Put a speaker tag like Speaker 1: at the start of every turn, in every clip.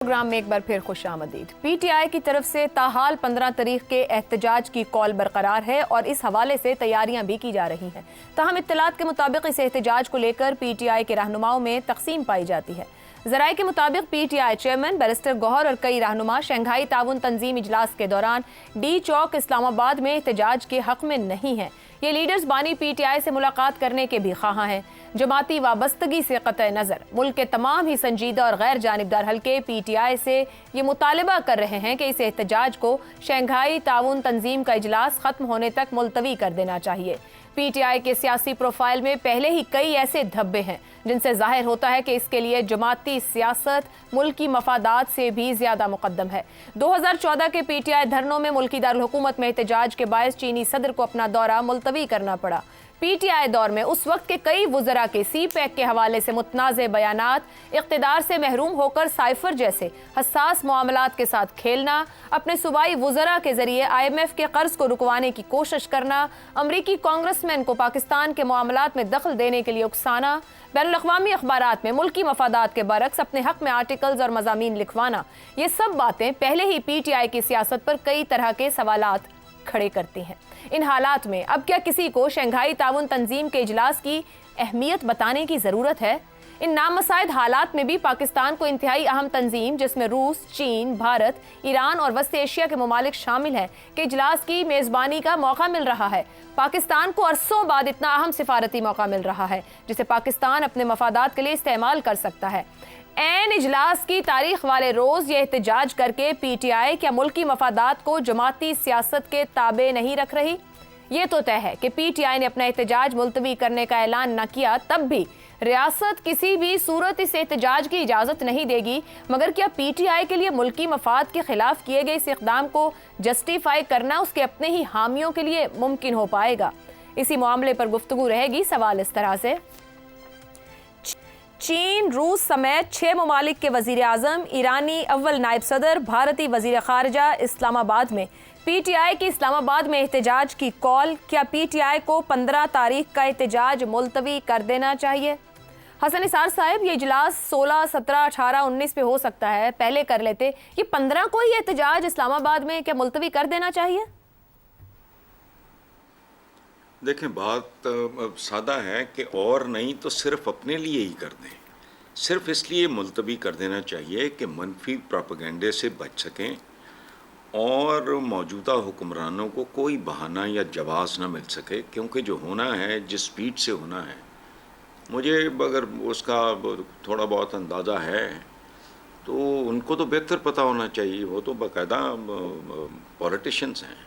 Speaker 1: Programme में एक बार फिर खुशामदीद। पीटीआई की तरफ से ताहाल 15 तारीख के एहतजाज की कॉल बरकरार है और इस हवाले से तैयारियां भी की जा रही हैं। ताहम इत्तलात के मुताबिक इस एहतजाज को लेकर पीटीआई के रहनुमाओं में तकसीम पाई जाती है। जराये के मुताबिक पीटीआई चेयरमैन बैरिस्टर गौहर और कई रहनुमा शंघाई ताउन तंजीम इजलास के दौरान डी चौक इस्लामाबाद में एहतजाज के हक में नहीं है। ये लीडर्स बानी पीटीआई से मुलाकात करने के भी ख्वाह हैं। जमाती वाबस्तगी से कतई नज़र मुल्क के तमाम ही संजीदा और गैर जानिबदार हल्के पीटीआई से ये मुतालबा कर रहे हैं कि इस एहतजाज को शंघाई ताउन तंजीम का इजलास खत्म होने तक मुलतवी कर देना चाहिए। पीटीआई के सियासी प्रोफाइल में पहले ही कई ऐसे धब्बे हैं जिनसे जाहिर होता है कि इसके लिए जमाती सियासत मुल्की मफादात से भी ज्यादा मुकद्दम है। 2014 के पीटीआई धरनों में मुल्की दारुल हुकूमत में एहतजाज के बायस चीनी सदर को अपना दौरा मुलतवी करना पड़ा। पीटीआई दौर में उस वक्त के कई वुज़रा के सी पैक के हवाले से मुतनाज़े बयानात, इक़्तिदार से महरूम होकर साइफर जैसे हसास मामलात के साथ खेलना, अपने सूबाई वुज़रा के जरिए IMF के कर्ज को रुकवाने की कोशिश करना, अमरीकी कांग्रेसमैन को पाकिस्तान के मामलात में दखल देने के लिए उकसाना, बैनुल-अक़वामी अखबारात में मुल्की मफादात के बरक्स अपने हक में आर्टिकल्स और मज़ामीन लिखवाना, ये सब बातें पहले ही पीटीआई की सियासत पर कई तरह के सवालात खड़े करती हैं। इन हालात में अब क्या किसी को शंघाई ताउन तंजीम के इजलास की अहमियत बताने की ज़रूरत है? इन नामसाइद हालात में भी पाकिस्तान को इंतहाई अहम तंजीम जिसमें रूस, चीन, भारत, ईरान और वस्त एशिया के ममालिक शामिल हैं कि इजलास की मेज़बानी का मौका मिल रहा है। पाकिस्तान को अरसों बाद इतना अहम सिफारती मौका मिल रहा है जिसे पाकिस्तान अपने मफादात के लिए इस्तेमाल कर सकता है। ऐन इजलास की तारीख वाले रोज ये एहतजाज करके पीटीआई क्या मुल्की मफादात को जमाती सियासत के ताबे नहीं रख रही? ये तो तय है कि पीटीआई ने अपना एहतजाज मुलतवी करने का ऐलान न किया तब भी रियासत किसी भी सूरत इस एहतजाज की इजाज़त नहीं देगी। मगर क्या पीटीआई के लिए मुल्की मफाद के खिलाफ किए गए इस इक़दाम को जस्टिफाई करना उसके अपने ही हामियों के लिए मुमकिन हो पाएगा? इसी मामले पर गुफ्तगू रहेगी। सवाल इस तरह से, चीन, रूस समेत 6 ममालिक के वज़ीर आज़म, ईरानी अव्वल नायब सदर, भारतीय वज़ीर ख़ारिजा इस्लामाबाद में पीटीआई की इस्लामाबाद में एहतजाज की कॉल। क्या पीटीआई को 15 तारीख का एहतजाज मुलतवी कर देना चाहिए? हसन निसार साहब, ये इजलास 16, 17, 18, 19 पे हो सकता है, पहले कर लेते। ये 15 को ही एहतजाज इस्लामाबाद में क्या मुलतवी कर देना चाहिए?
Speaker 2: देखें, बात सादा है कि और नहीं तो सिर्फ अपने लिए ही कर दें। सिर्फ इसलिए मुलतवी कर देना चाहिए कि मनफी प्रोपेगेंडे से बच सकें और मौजूदा हुक्मरानों को कोई बहाना या जवाब ना मिल सके, क्योंकि जो होना है, जिस स्पीड से होना है, मुझे अगर उसका थोड़ा बहुत अंदाज़ा है तो उनको तो बेहतर पता होना चाहिए। वो तो बाकायदा पॉलिटिशियंस हैं।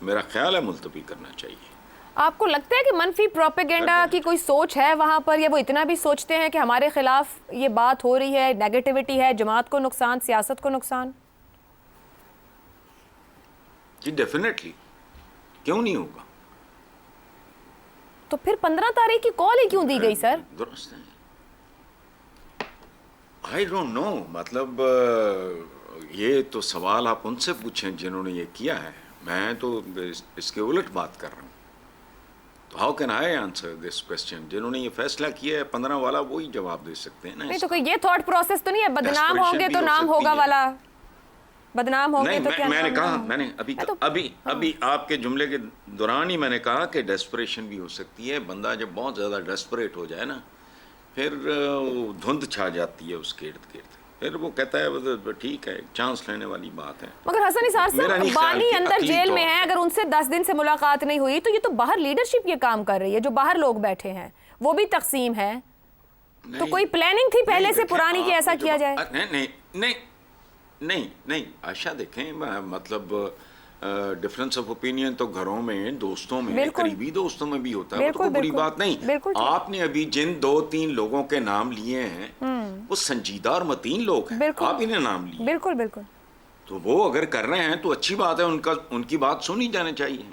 Speaker 2: मेरा ख्याल है मुलतवी करना चाहिए।
Speaker 1: आपको लगता है कि मनफी प्रोपेगेंडा की कोई सोच है वहाँ पर, या वो इतना भी सोचते हैं कि हमारे खिलाफ ये बात हो रही है, नेगेटिविटी है, जमात को नुकसान, सियासत को नुकसान?
Speaker 2: जी डेफिनेटली, क्यों नहीं होगा।
Speaker 1: तो फिर 15 तारीख की कॉल ही क्यों दी गई सर?
Speaker 2: दुरुस्त है। आई डोंट नो, मतलब ये तो सवाल आप उनसे पूछें जिन्होंने ये किया है। मैं तो इसके उलट बात कर रहा हूँ। तो how can I answer this question? जिन्होंने ये फैसला किया है 15 वाला, वही जवाब दे सकते हैं ना।
Speaker 1: नहीं तो कोई ये थॉट प्रोसेस तो नहीं है बदनाम होंगे तो नाम होगा वाला? बदनाम होंगे तो क्या?
Speaker 2: मैंने कहा, मैंने अभी आपके जुमले के दौरान ही मैंने कहा कि डेस्परेशन भी हो सकती है। बंदा जब बहुत ज़्यादा डेस्परेट हो जाए ना, फिर धुंध छा जाती है उसके इर्द गिर्द, फिर वो कहता है ठीक है, चांस लेने वाली बात है।
Speaker 1: मगर हसन निसार साहब, बानी अंदर जेल में है, अगर उनसे 10 दिन से मुलाकात नहीं हुई तो ये तो बाहर लीडरशिप ये काम कर रही है, जो बाहर लोग बैठे हैं वो भी तकसीम है। तो कोई प्लानिंग थी पहले से पुरानी कि ऐसा किया जाए?
Speaker 2: नहीं आशा, देखें, मतलब डिफरेंस ऑफ ओपिनियन तो घरों में, दोस्तों में, करीबी दोस्तों में भी होता है, तो कोई बुरी बात नहीं। आपने अभी जिन 2-3 लोगों के नाम लिए हैं वो संजीदा और मतीन लोग हैं, आप इन्हें नाम लिए।
Speaker 1: बिल्कुल बिल्कुल।
Speaker 2: तो वो अगर कर रहे हैं तो अच्छी बात है, उनकी बात सुनी जानी चाहिए।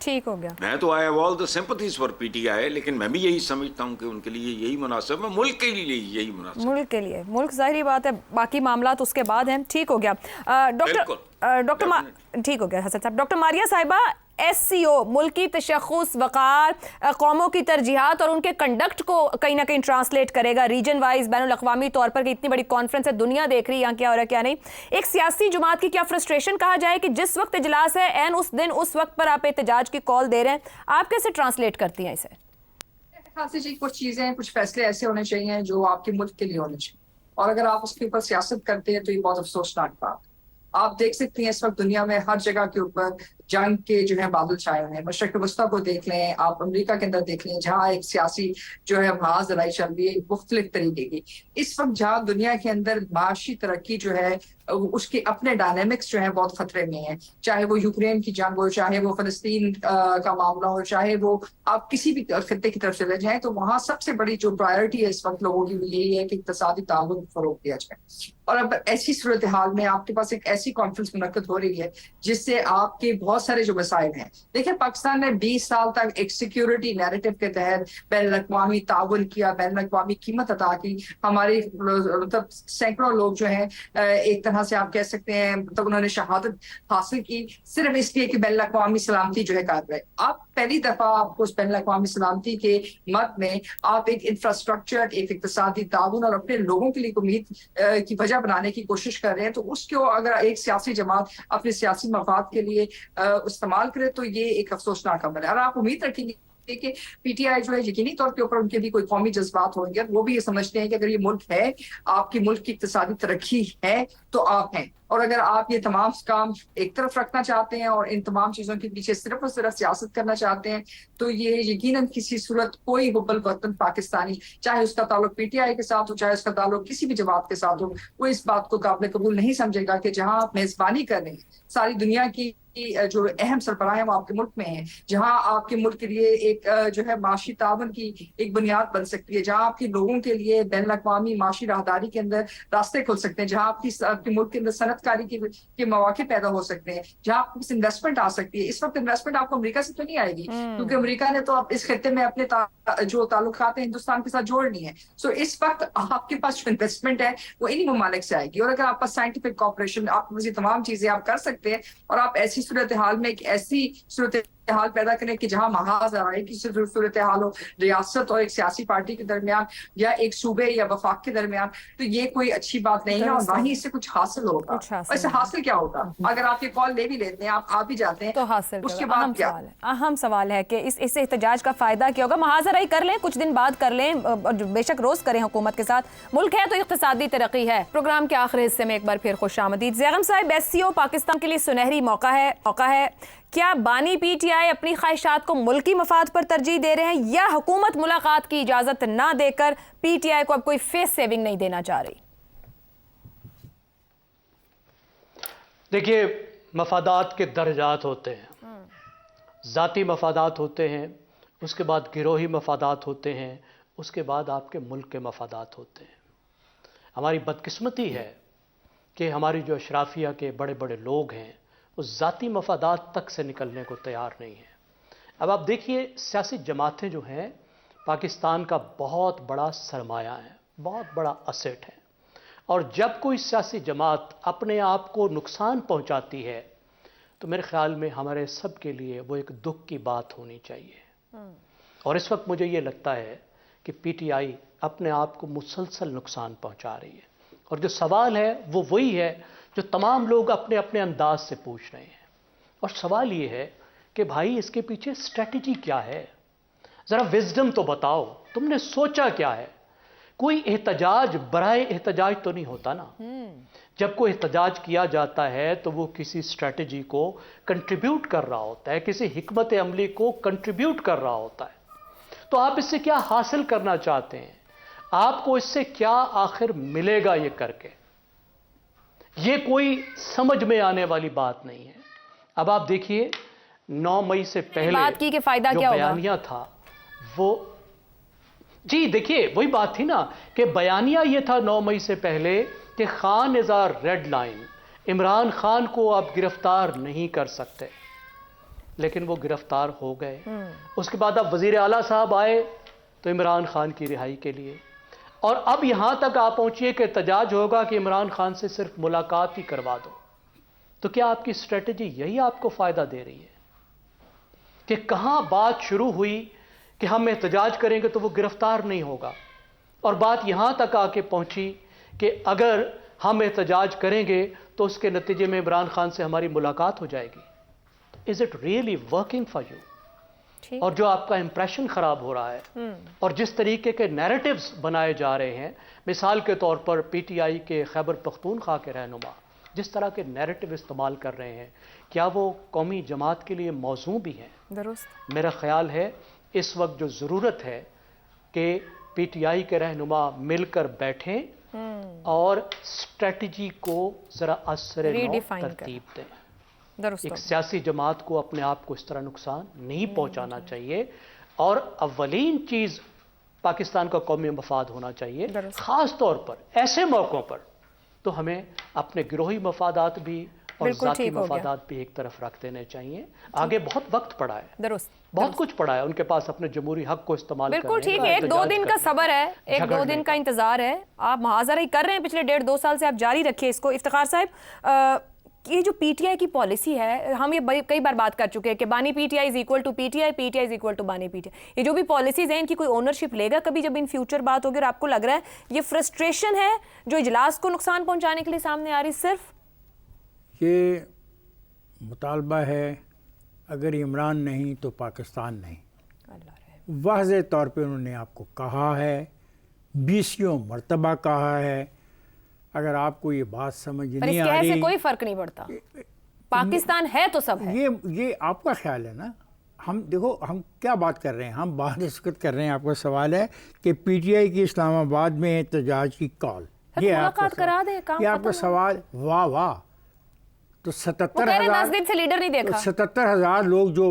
Speaker 1: ठीक हो गया।
Speaker 2: मैं तो I have all the sympathies for PTI, लेकिन मैं भी यही समझता हूँ कि उनके लिए यही मुनासिब है, मुल्क के लिए यही मुनासिब है।
Speaker 1: मुल्क के लिए, मुल्क जाहिर बात है, बाकी मामलात उसके बाद हैं। ठीक हो गया। डॉक्टर ठीक हो गया हसन साहब। डॉक्टर मारिया साहिबा, SCO मुल्की तशख़्ख़ुस, वक़ार, कौमों की तरजीहात और उनके कंडक्ट को कहीं ना कहीं ट्रांसलेट करेगा रीजन वाइज, बैनुल अक़वामी तौर पर कि इतनी बड़ी कॉन्फ्रेंस है, दुनिया देख रही है यहाँ क्या हो रहा है क्या नहीं। एक सियासी जमात की क्या फ्रस्ट्रेशन कहा जाए कि जिस वक्त इजलास है एन उस दिन उस वक्त पर आप एहतजाज की कॉल दे रहे हैं, आप कैसे ट्रांसलेट करती हैं इसे?
Speaker 3: खासी जी कुछ चीजें, कुछ फैसले ऐसे होने चाहिए जो आपके मुल्क के लिए होने चाहिए, और अगर आप उसके ऊपर सियासत करते हैं तो ये बहुत अफसोसनाक बात। आप देख सकते हैं इस वक्त दुनिया में हर जगह के ऊपर जंग के जो है बादल छाए हुए हैं। मशरक़ वस्ता को देख लें, आप अमेरिका के अंदर देख लें, जहाँ एक सियासी जो है महाज लड़ाई चल रही है मुख्तलिफ तरीके की। इस वक्त जहाँ दुनिया के अंदर माशी तरक्की जो है उसके अपने डायनेमिक्स जो है बहुत खतरे में है, चाहे वो यूक्रेन की जंग हो, चाहे वो फलस्तीन का मामला हो, चाहे वो आप किसी भी खत्ते की तरफ चले जाएं, तो वहाँ सबसे बड़ी जो प्रायोरिटी है इस वक्त लोगों की यही है कि इक़्तिसादी ताल्लुक फरोग दिया जाए। और अब ऐसी सूरत हाल में आपके पास एक ऐसी कॉन्फ्रेंस मुनक्कद हो रही है जिससे आपके बहुत सारे जो मसाइल हैं। देखिए, पाकिस्तान ने 20 साल तक एक सिक्योरिटी नैरेटिव के तहत बैनुल-अक़वामी ताउन किया, बैनुल-अक़वामी कीमत अदा की। हमारे मतलब सैकड़ों लोग जो है एक तरह से आप कह सकते हैं मतलब उन्होंने शहादत हासिल की सिर्फ इसलिए कि बैनुल-अक़वामी सलामती जो है कर रहे। आप पहली दफा आपको उस बैनुल-अक़वामी सलामती के मद में आप एक इंफ्रास्ट्रक्चर, एक इक़्तिसादी ताउन और अपने लोगों के लिए उम्मीद की वजह बनाने की कोशिश कर रहे हैं, तो उसको अगर एक सियासी जमात अपने सियासी मफाद के लिए इस्तेमाल करे तो ये एक अफसोसनाक अमल है। और आप उम्मीद रखेंगे कि PTI जो है यकीनी तौर के ऊपर उनके भी कोई कौमी जज्बात होंगे, वो भी ये समझते हैं कि अगर ये मुल्क है, आपकी मुल्क की इक़्तिसादी तरक्की है तो आप हैं। और अगर आप ये तमाम काम एक तरफ रखना चाहते हैं और इन तमाम चीजों के पीछे सिर्फ और सिर्फ सियासत करना चाहते हैं, तो ये यकीनन किसी सूरत कोई हुब्बुल वतन पाकिस्तानी, चाहे उसका ताल्लुक PTI के साथ हो, चाहे उसका ताल्लुक किसी भी जमात के साथ हो, वो इस बात को काबिल कबूल नहीं समझेगा कि जहां आप मेजबानी कर रहे हैं सारी दुनिया की जो अहम सरबराह है वो आपके मुल्क में है, जहां आपके मुल्क के लिए एक जो है माशी तावन की एक बुनियाद बन सकती है, जहां आपके लोगों के लिए बैनुल-अक़वामी माशी राहदारी के अंदर रास्ते खुल सकते हैं, जहां आपके मुल्क के अंदर सनतकारी के मौके पैदा हो सकते हैं, जहां आपको इन्वेस्टमेंट आ सकती है। इस वक्त इन्वेस्टमेंट आपको अमेरिका से तो नहीं आएगी, क्योंकि अमेरिका ने तो अब इस खत्ते में अपने जो ताल्लुकात है हिंदुस्तान के साथ जोड़नी है। सो इस वक्त आपके पास जो इन्वेस्टमेंट है वो इन्हीं ममालिक से आएगी, और अगर आपके पास साइंटिफिक कॉपरेशन, आप तमाम चीजें आप कर सकते हैं, और आप ऐसी सूरत हाल में एक ऐसी सूरत हाल पैदा करें कि जहां महाज लड़ाई की सूरत हाल हो रियासत और एक सियासी पार्टी के दरमियान या एक सूबे या वफाक के दरमियान, तो ये कोई अच्छी बात नहीं है और ना ही इससे कुछ हासिल होगा। वैसे हासिल क्या होगा अगर आप ये कॉल ले भी लेते हैं, आप आ भी जाते हैं,
Speaker 1: तो हासिल
Speaker 3: उसके बाद क्या?
Speaker 1: अहम सवाल है कि इस एहतजाज का फायदा क्या होगा? महाजराई कर लें, कुछ दिन बाद कर लें, बेशक रोज करें हुकूमत के साथ, मुल्क है तो इक्तिसादी तरक्की है। प्रोग्राम के आखिरी हिस्से में एक बार फिर खुश आमदीद। ज़ैगम साहिब, SCO पाकिस्तान के लिए सुनहरी मौका है। क्या बानी PTI अपनी ख्वाहिशात को मुल्की मफाद पर तरजीह दे रहे हैं, या हुकूमत मुलाकात की इजाजत ना देकर PTI को अब कोई फेस सेविंग नहीं देना चाह रही?
Speaker 4: देखिए, मफादात के दर्जात होते हैं, ज़ाती मफादात होते हैं, उसके बाद गिरोही मफादात होते हैं, उसके बाद आपके मुल्क के मफादात होते हैं। हमारी बदकिस्मती है कि हमारी जो अशराफिया के बड़े बड़े लोग हैं उस ज़ाती मफादात तक से निकलने को तैयार नहीं है। अब आप देखिए, सियासी जमातें जो हैं पाकिस्तान का बहुत बड़ा सरमाया है, बहुत बड़ा असेट है, और जब कोई सियासी जमात अपने आप को नुकसान पहुंचाती है तो मेरे ख्याल में हमारे सब के लिए वो एक दुख की बात होनी चाहिए। और इस वक्त मुझे ये लगता है कि PTI अपने आप को मुसलसल नुकसान पहुंचा रही है, और जो सवाल है वो वही है जो तमाम लोग अपने अपने अंदाज से पूछ रहे हैं। और सवाल ये है कि भाई इसके पीछे स्ट्रेटजी क्या है, ज़रा विजडम तो बताओ, तुमने सोचा क्या है? कोई एहतजाज बराए एहतजाज तो नहीं होता ना। जब कोई एहतजाज किया जाता है तो वो किसी स्ट्रेटजी को कंट्रीब्यूट कर रहा होता है, किसी हिकमत अमली को कंट्रीब्यूट कर रहा होता है। तो आप इससे क्या हासिल करना चाहते हैं? आपको इससे क्या आखिर मिलेगा ये करके? ये कोई समझ में आने वाली बात नहीं है। अब आप देखिए, 9 मई से पहले
Speaker 1: बात की कि फायदा
Speaker 4: जो
Speaker 1: क्या
Speaker 4: बयानिया था वो, जी देखिए वही बात थी ना कि बयानिया ये था 9 मई से पहले कि Khan is our red line, Imran Khan को आप गिरफ्तार नहीं कर सकते, लेकिन वो गिरफ्तार हो गए। उसके बाद अब वजीर आला साहब आए तो इमरान खान की रिहाई के लिए, और अब यहां तक आप पहुंचिए कि एहतजाज होगा कि इमरान खान से सिर्फ मुलाकात ही करवा दो। तो क्या आपकी स्ट्रेटजी यही आपको फायदा दे रही है? कि कहाँ बात शुरू हुई कि हम एहतजाज करेंगे तो वो गिरफ्तार नहीं होगा, और बात यहाँ तक आके पहुँची कि अगर हम एहतजाज करेंगे तो उसके नतीजे में इमरान खान से हमारी मुलाकात हो जाएगी। Is it really working for you? और जो आपका इंप्रेशन ख़राब हो रहा है और जिस तरीके के नैरेटिव्स बनाए जा रहे हैं, मिसाल के तौर पर पीटीआई के खैबर पख्तूनख्वा के रहनुमा जिस तरह के नैरेटिव इस्तेमाल कर रहे हैं, क्या वो कौमी जमात के लिए मौजू भी हैं?
Speaker 1: दुरुस्त।
Speaker 4: मेरा ख्याल है इस वक्त जो ज़रूरत है कि पीटीआई के रहनुमा मिलकर बैठें और स्ट्रेटजी को ज़रा असर तरतीब दें। एक सियासी जमात को अपने आप को इस तरह नुकसान नहीं पहुंचाना चाहिए, और अव्वलीन चीज़ पाकिस्तान का कौमी मफाद होना चाहिए। ख़ास तौर पर ऐसे मौक़ों पर तो हमें अपने गिरोही मफादात भी और ज़ाती मफादात भी एक तरफ रख देने चाहिए। आगे बहुत वक्त पड़ा है, बहुत कुछ पड़ा है उनके पास अपने जमहूरी हक को इस्तेमाल करने का।
Speaker 1: बिल्कुल ठीक है, 1-2 दिन का सब्र है, 1-2 दिन का इंतजार है। आप मुहाज़रा ही कर रहे हैं पिछले 1.5-2 साल से, आप जारी रखिए इसको। इफ्तिखार साहब, ये जो पीटीआई की पॉलिसी है, हम ये कई बार बात कर चुके हैं कि बानी PTI is equal to PTI, PTI is equal to बानी पीटीआई। ये जो भी पॉलिसीज हैं, इनकी कोई ओनरशिप लेगा कभी जब इन फ्यूचर बात होगी? और आपको लग रहा है ये फ्रस्ट्रेशन है जो इजलास को नुकसान पहुंचाने के लिए सामने आ रही? सिर्फ
Speaker 5: ये मुतालबा है, अगर इमरान नहीं तो पाकिस्तान नहीं। वाज़े तौर पे उन्होंने आपको कहा है, 20 मरतबा कहा है। अगर आपको ये बात समझ नहीं आ रही,
Speaker 1: कोई फर्क नहीं पड़ता, पाकिस्तान है तो सब है।
Speaker 5: ये आपका ख्याल है ना। हम देखो, हम क्या बात कर रहे हैं, हम बात इस वक्त कर रहे हैं। आपका सवाल है कि पीटीआई की इस्लामाबाद में एहतजाज की कॉल, ये आपका सवाल। वाह वाह, तो 77,000
Speaker 1: से लीडर नहीं देखा।
Speaker 5: 77,000 लोग जो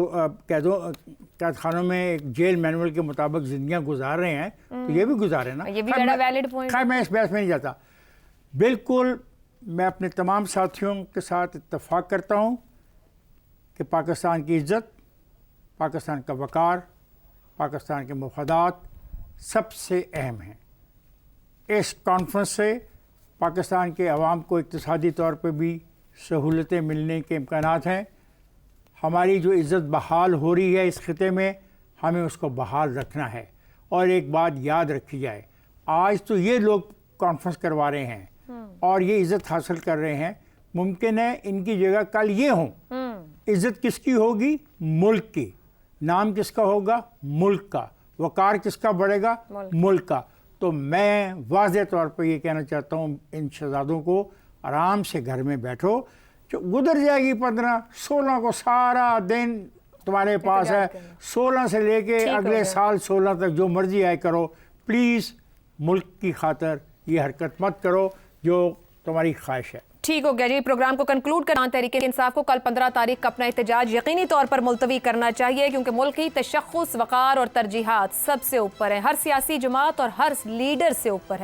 Speaker 5: कैद खानों में एक जेल मैनुअल के मुताबिक जिंदगियां गुजार रहे हैं, तो ये भी गुजारे ना।
Speaker 1: ये भी बड़ा वैलिड पॉइंट है।
Speaker 5: मैं इस बहस में नहीं जाता। बिल्कुल, मैं अपने तमाम साथियों के साथ इत्तेफाक करता हूँ कि पाकिस्तान की इज़्ज़त, पाकिस्तान का वक़ार, पाकिस्तान के मफादात सबसे अहम हैं। इस कॉन्फ्रेंस से पाकिस्तान के अवाम को इक़्तिसादी तौर पर भी सहूलतें मिलने के इम्कानात हैं। हमारी जो इज़्ज़त बहाल हो रही है इस खिते में, हमें उसको बहाल रखना है। और एक बात याद रखी जाए, आज तो ये लोग कॉन्फ्रेंस करवा रहे हैं और ये इज़्ज़त हासिल कर रहे हैं, मुमकिन है इनकी जगह कल ये हों। इज़्ज़त किसकी होगी? मुल्क की। नाम किसका होगा? मुल्क का। वक़ार किसका बढ़ेगा? मुल्क का। तो मैं वाज़े तौर पर ये कहना चाहता हूँ इन शहज़ादों को, आराम से घर में बैठो, जो गुजर जाएगी 15-16 को सारा दिन तुम्हारे पास है। 16 से लेके अगले साल 16 तक जो मर्जी आए करो। प्लीज़ मुल्क की खातर ये हरकत मत करो जो तुम्हारी ख्वाहिश है।
Speaker 1: ठीक हो गया जी। प्रोग्राम को कंक्लूड करना, तहरीक इंसाफ को कल 15 तारीख का अपना एहतजाज यकीनी तौर पर मुलतवी करना चाहिए, क्योंकि मुल्क की तशख़्ख़ुस, वक़ार और तरजीहात सबसे ऊपर है। हर सियासी जमात और हर लीडर से ऊपर है।